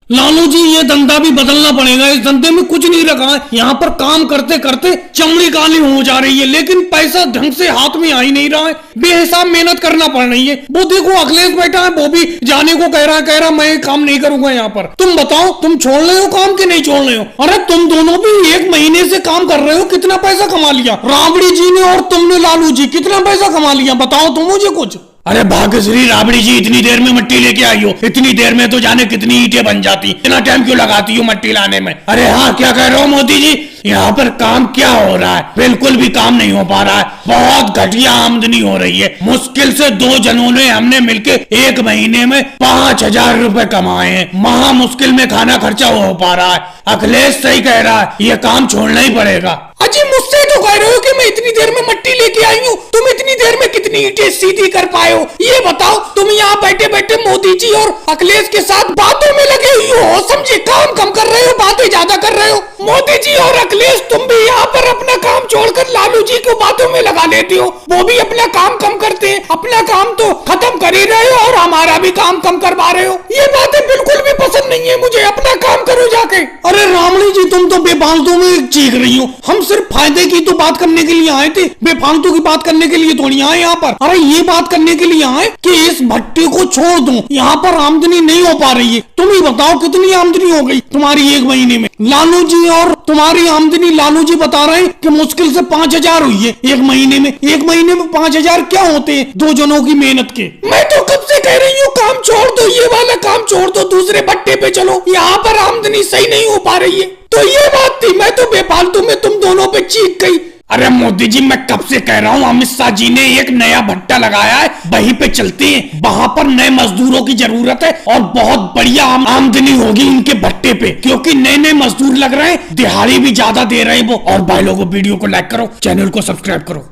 लालू जी ये धंधा भी बदलना पड़ेगा। इस धंधे में कुछ नहीं रखा है। यहाँ पर काम करते करते चमड़ी काली हो जा रही है, लेकिन पैसा ढंग से हाथ में आ ही नहीं रहा है। बेहिसाब मेहनत करना पड़ रही है। वो देखो अखिलेश बैठा है, वो भी जाने को कह रहा मैं काम नहीं करूंगा यहाँ पर। तुम बताओ, तुम छोड़ रहे हो काम कि नहीं छोड़ रहे हो? अरे तुम दोनों भी 1 महीने से काम कर रहे हो, कितना पैसा कमा लिया? राबड़ी जी ने और तुमने लालू जी कितना पैसा कमा लिया? बताओ तुम मुझे कुछ। अरे भाग्यश्री राबड़ी जी, इतनी देर में मट्टी लेके आई हो? इतनी देर में तो जाने कितनी ईंटें बन जाती। इतना टाइम क्यों लगाती हो मट्टी लाने में? अरे हाँ, क्या कह रहे हो मोदी जी? यहाँ पर काम क्या हो रहा है? बिल्कुल भी काम नहीं हो पा रहा है। बहुत घटिया आमदनी हो रही है। मुश्किल से 2 जनों ने हमने मिलके 1 महीने में 5,000 रुपए कमाए हैं। महा मुश्किल में खाना खर्चा हो पा रहा है। अखिलेश सही कह रहा है, ये काम छोड़ना ही पड़ेगा। अजी मुझसे तो कह रहे हो कि मैं इतनी देर में मट्टी लेके आई हूँ, तुम इतनी देर में कितनी ईंटें सीधी कर पाए हो? ये बताओ। तुम यहाँ बैठे बैठे मोदी जी और अखिलेश के साथ बातों में लगे हुए हो, समझे? काम कम कर रहे हो, बातें ज्यादा कर रहे हो। मोदी जी और अखिलेश, तुम भी यहाँ पर अपना काम छोड़कर लालू जी को बातों में लगा लेते हो। वो भी अपना काम कम करते हैं। अपना काम तो खत्म कर ही रहे हो और हमारा भी काम कम करवा रहे हो। ये बातें बिल्कुल भी पसंद नहीं है मुझे। अपना काम करो जाके। अरे रामणी जी, तुम तो बेफालतू में चीख रही हो। हम सिर्फ फायदे की तो बात करने के लिए आए थे, बेफालतू की बात करने के लिए थोड़ी आए यहाँ पर। अरे ये बात करने के लिए आए कि इस भट्टी को छोड़ दो, यहाँ पर आमदनी नहीं हो पा रही है। तुम ही बताओ कितनी आमदनी हो गई तुम्हारी 1 महीने में? लालू जी और तुम्हारी आमदनी, लालू जी बता रहे हैं कि मुश्किल से 5,000 हुई है 1 महीने में। 1 महीने में 5,000 क्या होते हैं 2 जनों की मेहनत के? मैं तो कब से कह रही हूँ काम छोड़ दो, ये वाला काम छोड़ दो, दूसरे भट्टे पे चलो। यहाँ पर आमदनी सही नहीं हो पा रही है। तो ये बात थी, मैं तो बेफालतू में तुम दोनों पे चीख गई। अरे मोदी जी, मैं कब से कह रहा हूँ, अमित शाह जी ने एक नया भट्टा लगाया है, वहीं पे चलते हैं। वहां पर नए मजदूरों की जरूरत है और बहुत बढ़िया आमदनी होगी इनके भट्टे पे, क्योंकि नए मजदूर लग रहे हैं, दिहाड़ी भी ज्यादा दे रहे हैं वो। और भाई लोगों, वीडियो को लाइक करो, चैनल को सब्सक्राइब करो।